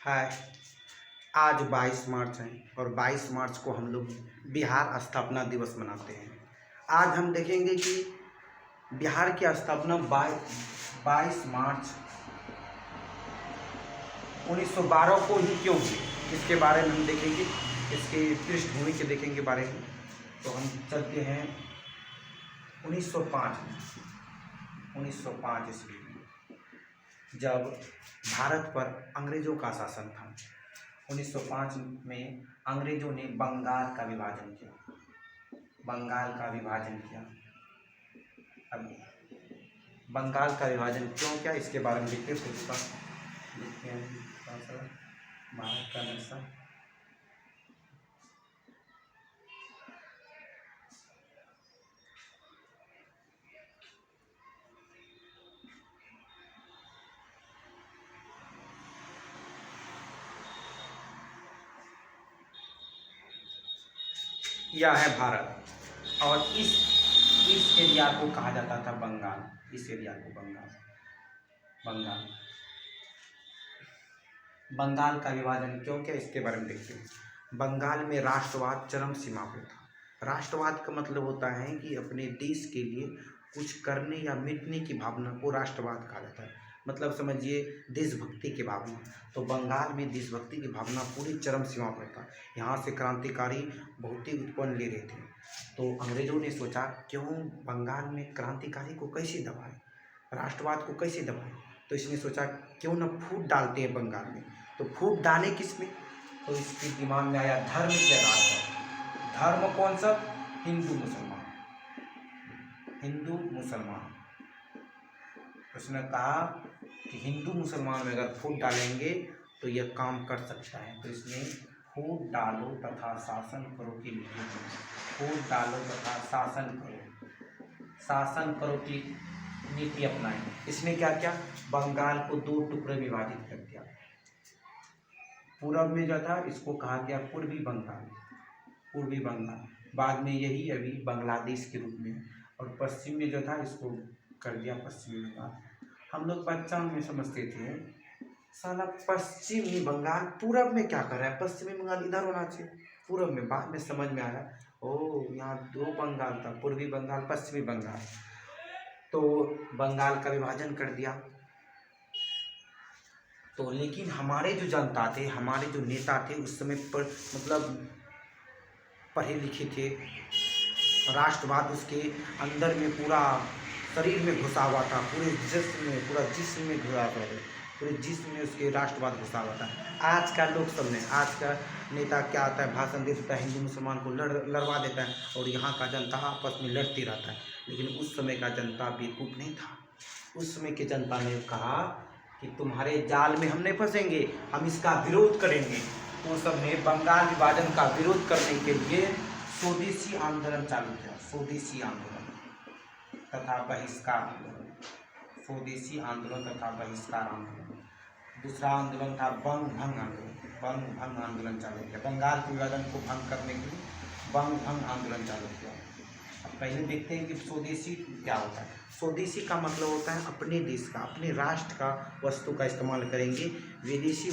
हाय। आज 22 मार्च है और 22 मार्च को हम लोग बिहार स्थापना दिवस मनाते हैं। आज हम देखेंगे कि बिहार की स्थापना 22 मार्च 1912 को ही क्यों हुई, इसके बारे में हम देखेंगे। इसके पृष्ठभूमि के देखेंगे बारे में। तो हम चलते हैं 1905 में। 1905 ईस्वी में जब भारत पर अंग्रेजों का शासन था। 1905 में अंग्रेजों ने बंगाल का विभाजन किया। अब बंगाल का विभाजन क्यों किया, इसके बारे में देखते हैं। भारत का नक्शा। यह है भारत और इस एरिया को कहा जाता था बंगाल। इस एरिया को बंगाल का विभाजन क्यों किया, इसके बारे में देखते हैं। बंगाल में राष्ट्रवाद चरम सीमा पर था। राष्ट्रवाद का मतलब होता है कि अपने देश के लिए कुछ करने या मिटने की भावना को राष्ट्रवाद कहा जाता है। मतलब समझिए देशभक्ति की भावना। तो बंगाल में देशभक्ति की भावना पूरी चरम सीमा पर था। यहाँ से क्रांतिकारी बहुत ही उत्पन्न ले रहे थे। तो अंग्रेजों ने सोचा क्यों बंगाल में क्रांतिकारी को कैसे दबाए, राष्ट्रवाद को कैसे दबाए। तो इसने सोचा क्यों न फूट डालते हैं बंगाल में। तो फूट डाले किस में, तो इसके दिमाग में आया धर्म के आधार पर। धर्म कौन सा? हिंदू मुसलमान। उसने कहा कि हिंदू मुसलमान में अगर फूट डालेंगे तो यह काम कर सकता है। तो इसने फूट डालो तथा शासन करो की नीति। फूट डालो तथा शासन करो की नीति अपनाई। इसने क्या किया, बंगाल को 2 टुकड़े विभाजित कर दिया। पूरब में जो था इसको कहा गया पूर्वी बंगाल। बाद में यही अभी बांग्लादेश के रूप में, और पश्चिम में जो था इसको कर दिया पश्चिमी बंगाल। हम लोग बच्चा में समझते थे साला पश्चिमी बंगाल पूरब में क्या कर रहा है, पश्चिमी बंगाल इधर होना चाहिए पूरब में। बाद में समझ में आया ओ यहाँ 2 बंगाल था, पूर्वी बंगाल पश्चिमी बंगाल। तो बंगाल का विभाजन कर दिया। तो लेकिन हमारे जो जनता थे, हमारे जो नेता थे उस समय पर मतलब पढ़े लिखे थे। राष्ट्रवाद उसके अंदर में पूरा शरीर में घुसा हुआ था, पूरे जिस्म में घुसा हुआ था, पूरे जिस्म में उसके राष्ट्रवाद घुसा हुआ था। आज का लोग सब ने, आज का नेता क्या आता है, भाषण दे देता है, हिंदू मुसलमान को लड़वा देता है और यहाँ का जनता आपस में लड़ती रहता है। लेकिन उस समय का जनता बेवकूफ़ नहीं था। उस समय की जनता ने कहा कि तुम्हारे जाल में हम नहीं फंसेंगे, हम इसका विरोध करेंगे। तो सबने बंगाल विभाजन का विरोध करने के लिए स्वदेशी आंदोलन चालू किया। स्वदेशी आंदोलन तथा बहिष्कार आंदोलन। दूसरा आंदोलन था बंग भंग आंदोलन चालू किया। बंगाल के विभाजन को भंग करने के लिए बंग भंग आंदोलन चालू किया। अब पहले देखते हैं कि स्वदेशी क्या होता है। स्वदेशी का मतलब होता है अपने देश का, अपने राष्ट्र का वस्तु का इस्तेमाल करेंगे, विदेशी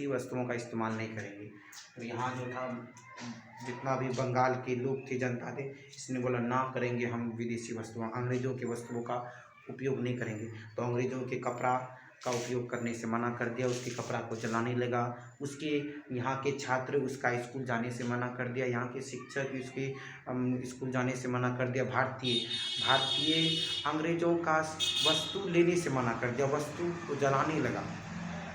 वस्तुओं का इस्तेमाल नहीं करेंगे। तो यहाँ जो था जितना भी बंगाल के लोग थे, जनता थे, इसने बोला ना करेंगे हम विदेशी वस्तुओं, अंग्रेजों के वस्तुओं का उपयोग नहीं करेंगे। तो अंग्रेजों के कपड़ा का उपयोग करने से मना कर दिया, उसके कपड़ा को जलाने लगा। उसके यहाँ के छात्र उसका स्कूल जाने से मना कर दिया, यहाँ के शिक्षक उसके स्कूल जाने से मना कर दिया। भारतीय अंग्रेजों का वस्तु लेने से मना कर दिया, वस्तु को जलाने लगा।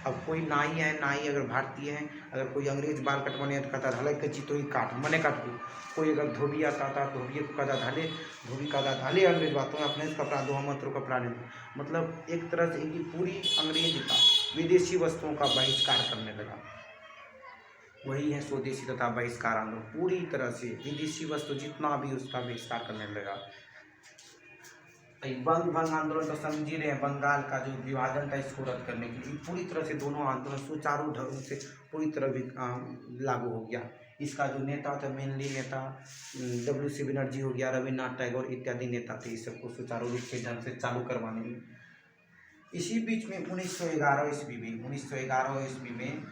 अब कोई नाई अगर भारतीय है, अगर कोई अंग्रेज बाल कटवाने तो कहता ढाले कच्ची तो ही काट मने काट दो। कोई अगर धोबी आता था, धोबी को कहता ढाले, धोबी कहता ढाले अंग्रेज बातों में अपने कपड़ा दो, हम तो कपड़ा नहीं दो। मतलब एक तरह से इनकी पूरी अंग्रेज का विदेशी वस्तुओं का बहिष्कार करने लगा। वही है स्वदेशी तथा बहिष्कार आंदोलन। पूरी तरह से विदेशी वस्तु जितना भी उसका बहिष्कार करने लगा। बंग भंग आंदोलन तो समझ ही रहे हैं, बंगाल का जो विभाजन था इसको रद्द करने के लिए पूरी तरह से दोनों आंदोलन सुचारू ढंग से पूरी तरह लागू हो गया। इसका जो नेता था, मेनली नेता WC बनर्जी हो गया, रविन्द्रनाथ टैगोर इत्यादि नेता थे। इस सबको सुचारू रूप से ढंग से चालू करवाने में इसी बीच में 1911 ईस्वी में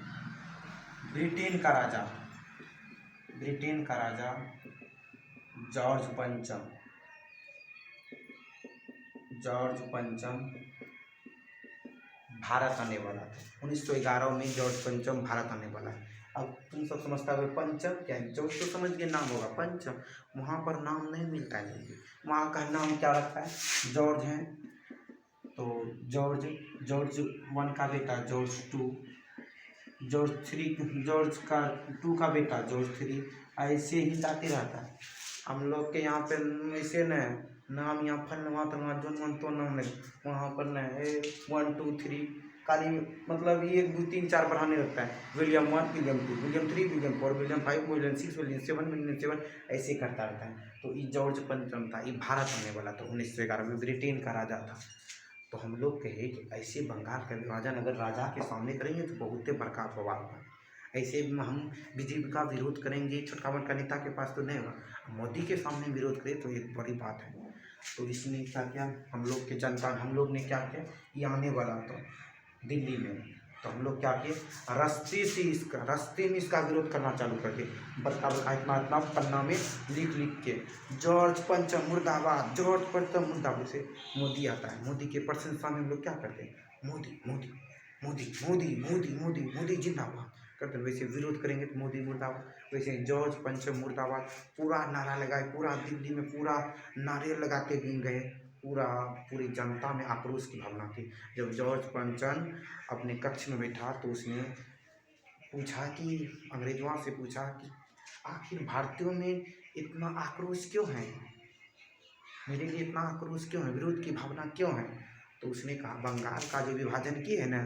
ब्रिटेन का राजा जॉर्ज पंचम भारत आने वाला था। 1911 में जॉर्ज पंचम भारत आने वाला है। अब तुम सब समझता है पंचम क्या है, जॉर्ज तो समझ के नाम होगा, पंचम वहाँ पर नाम नहीं मिलता है जल्दी। वहाँ का नाम क्या रखता है, जॉर्ज है तो जॉर्ज 1 का बेटा जॉर्ज 2, जॉर्ज 3, जॉर्ज का 2 का बेटा जॉर्ज 3, ऐसे ही जाते रहता है। हम लोग के यहाँ पे ऐसे न नाम यहाँ फलवा तलवा जोन तो नाम नहीं, वहाँ पर न 1 2 3 खाली मतलब 1 2 3 4 बढ़ाने लगता है। William 1 William 2 William 3 William 4 William 5 William 6 William 7 William 7 ऐसे करता रहता है। तो ये जॉर्ज पंचम था, ये भारत आने वाला था 1911 में, ब्रिटेन का राजा था। तो हम लोग कहे कि ऐसे बंगाल का विभाजन अगर राजा के सामने करेंगे तो बहुत बड़का बवाल होगा। ऐसे हम बीजेपी का विरोध करेंगे छोटका मोटका नेता के पास तो नहीं होगा, मोदी के सामने विरोध करें तो एक बड़ी बात है। तो इसने क्या किया, हम लोग के जनता हम लोग ने क्या किया, ये आने वाला था दिल्ली में, तो हम लोग क्या किए, रास्ते में इसका विरोध करना चालू कर दिए। बड़का इतना पन्ना में लिख के जॉर्ज पंचम मुर्दाबाद, जॉर्ज पंचम मुर्दाबाद से मोदी आता है। मोदी के प्रशंसा में हम लोग क्या करते हैं, मोदी मोदी मोदी मोदी मोदी मोदी मोदी जिंदाबाद करते हैं। वैसे विरोध करेंगे तो मोदी मुर्दाबाद, वैसे जॉर्ज पंचम मुर्दाबाद पूरा नारा लगाए, पूरा दिल्ली में पूरा नारे लगाते दिन गए, पूरी जनता में आक्रोश की भावना थी। जब जॉर्ज पंचम अपने कक्ष में बैठा तो उसने पूछा कि अंग्रेजों से पूछा कि आखिर भारतीयों में इतना आक्रोश क्यों है, मेरे लिए इतना आक्रोश क्यों है, विरोध की भावना क्यों है। तो उसने कहा बंगाल का जो विभाजन किए है ना,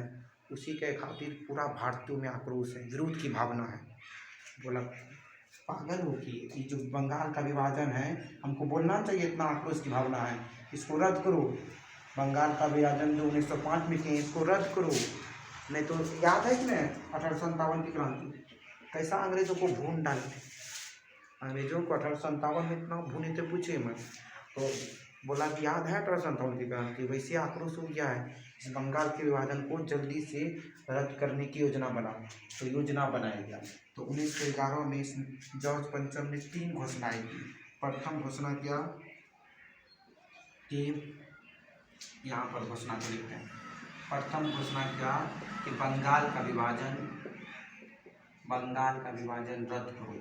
उसी के खातिर पूरा भारतीयों में आक्रोश है, विरोध की भावना है। बोला पागल हो कि ये जो बंगाल का विभाजन है, हमको बोलना चाहिए इतना आक्रोश की भावना है, इसको रद्द करो। बंगाल का विभाजन जो 1905 में किए इसको रद्द करो। नहीं तो याद है कि नहीं 1857 की क्रांति कैसा अंग्रेजों को भून डाले थे, अंग्रेजों को 1857 में इतना भूने थे पूछे मत। तो बोला कि याद है 1857 की क्रांति, वैसे आक्रोश हो गया है, इस बंगाल के विभाजन को जल्दी से रद्द करने की योजना बना। तो योजना बनाया गया। तो 1911 में जॉर्ज पंचम ने 3 घोषणाएं की। प्रथम घोषणा किया कि यहाँ पर घोषणा को लिखते हैं, प्रथम घोषणा किया कि बंगाल का विभाजन रद्द करो,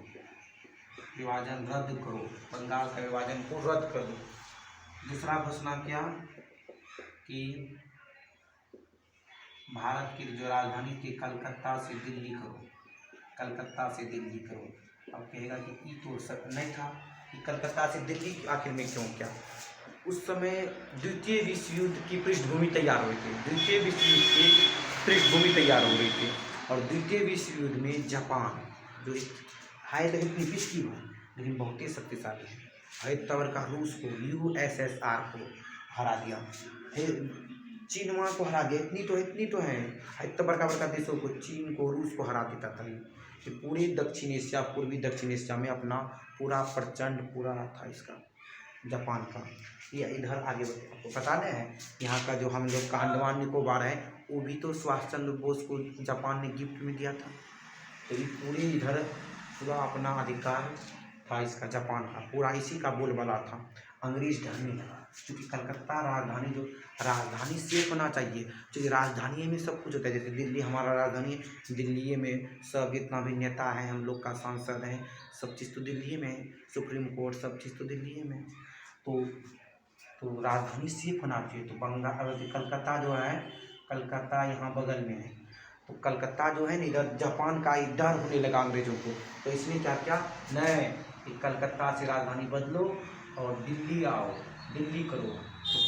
विभाजन रद्द करो, बंगाल का विभाजन को रद्द कर दो। दूसरा घोषणा किया कि भारत की जो राजधानी थी कलकत्ता से दिल्ली करो, कलकत्ता से दिल्ली करो। अब कहेगा कि ये तो सब नहीं था कि कलकत्ता से दिल्ली आखिर में क्यों क्या। उस समय द्वितीय विश्व युद्ध की पृष्ठभूमि तैयार हुई थी, द्वितीय विश्व युद्ध की पृष्ठभूमि तैयार हो गई थी। और द्वितीय विश्व युद्ध में जापान जो है इतनी पिछड़ी हुआ लेकिन बहुत ही शक्तिशाली है, तवर का रूस को USSR को हरा दिया, चीनवा को हरा दिया। इतनी तो है इतना बड़का देशों को, चीन को रूस को हरा देता था। कि पूरे दक्षिण एशिया, पूर्वी दक्षिण एशिया में अपना पूरा प्रचंड पूरा था इसका जापान का। ये इधर आगे आपको बताना है, यहाँ का जो हम लोग का अंडमान निकोबार है वो भी तो सुभाष चंद्र बोस को जापान ने गिफ्ट में दिया था। तो ये पूरे इधर पूरा अपना अधिकार था इसका, जापान का पूरा इसी का बोलबाला था। अंग्रेज डरने लगा क्योंकि कलकत्ता राजधानी सेफ होना चाहिए, क्योंकि राजधानी में सब कुछ होता है। जैसे दिल्ली हमारा राजधानी है, दिल्ली में सब जितना भी नेता है, हम लोग का सांसद है, सब चीज़ तो दिल्ली में है, सुप्रीम कोर्ट सब चीज़ तो दिल्ली में। तो राजधानी सेफ होना चाहिए। तो बंगाल कलकत्ता जो है, कलकत्ता यहाँ बगल में है, तो कलकत्ता जो है ना इधर जापान का डर होने लगा अंग्रेजों को। तो इसने क्या किया, नहीं कलकत्ता से राजधानी बदलो और दिल्ली आओ, दिल्ली करो। तो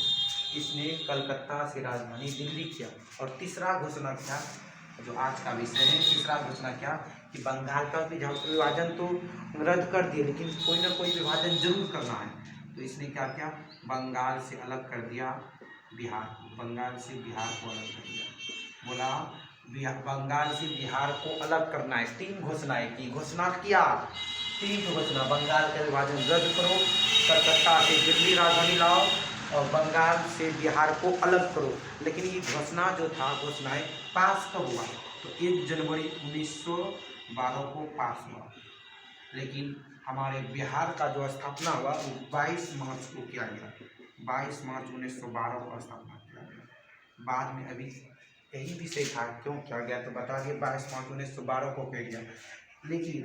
इसने कलकत्ता से राजधानी दिल्ली किया। और तीसरा घोषणा किया, जो आज का विषय है, तीसरा घोषणा किया कि बंगाल का विभाजन तो रद्द कर दिए लेकिन कोई ना कोई विभाजन जरूर करना है। तो इसने क्या किया, बंगाल से अलग कर दिया बिहार, बंगाल से बिहार को अलग कर दिया। बोला बंगाल से बिहार को अलग करना है। 3 घोषणाएं की, घोषणा किया 3 घोषणा, बंगाल का विभाजन रद्द करो, कलकत्ता से दिल्ली राजधानी लाओ और बंगाल से बिहार को अलग करो। लेकिन ये घोषणा जो था, घोषणाएँ पास कब हुआ? तो 1 जनवरी 1912 को पास हुआ। लेकिन हमारे बिहार का जो स्थापना हुआ वो 22 मार्च को किया गया। 22 मार्च 1912 को स्थापना किया गया। बाद में अभी यही विषय था क्यों किया गया, तो बता दिए 22 मार्च 1912 को किया गया। लेकिन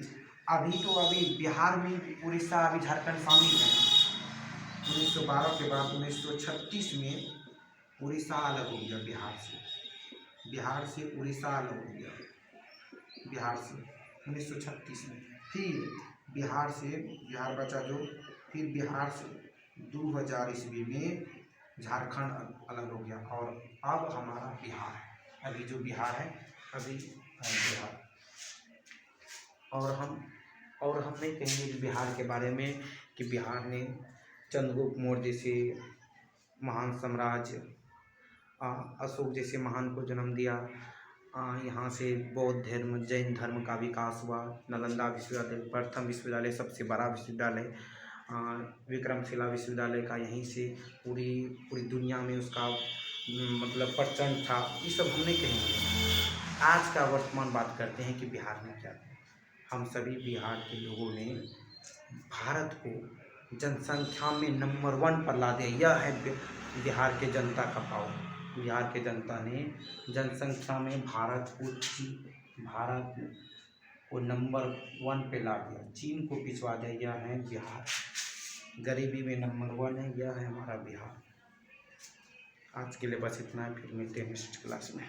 अभी बिहार में उड़ीसा, अभी झारखंड शामिल है। 1912 के बाद 1936 में उड़ीसा अलग हो गया बिहार से उड़ीसा अलग हो गया बिहार से 1936 में। फिर बिहार बचा जो, फिर बिहार से 2000 ईस्वी में झारखंड अलग हो गया। और अब हमारा बिहार है, अभी जो बिहार है अभी बिहार। और हम नहीं कहेंगे बिहार के बारे में कि बिहार ने चंद्रगुप्त मौर्य जैसे महान साम्राज्य, अशोक जैसे महान को जन्म दिया। यहाँ से बौद्ध धर्म, जैन धर्म का विकास हुआ। नालंदा विश्वविद्यालय प्रथम विश्वविद्यालय, सबसे बड़ा विश्वविद्यालय। विक्रमशिला विश्वविद्यालय का यहीं से पूरी दुनिया में उसका मतलब प्रचंड था। ये सब हम नहीं कहेंगे। आज का वर्तमान बात करते हैं कि बिहार में क्या है। हम सभी बिहार के लोगों ने भारत को जनसंख्या में नंबर 1 पर ला दिया। यह है बिहार के जनता का पावर। बिहार के जनता ने जनसंख्या में भारत को नंबर 1 पे ला दिया, चीन को पिछवा दिया। यह है बिहार। गरीबी में नंबर 1 है, यह है हमारा बिहार। आज के लिए बस इतना है, फिर मिलते हैं नेक्स्ट क्लास में।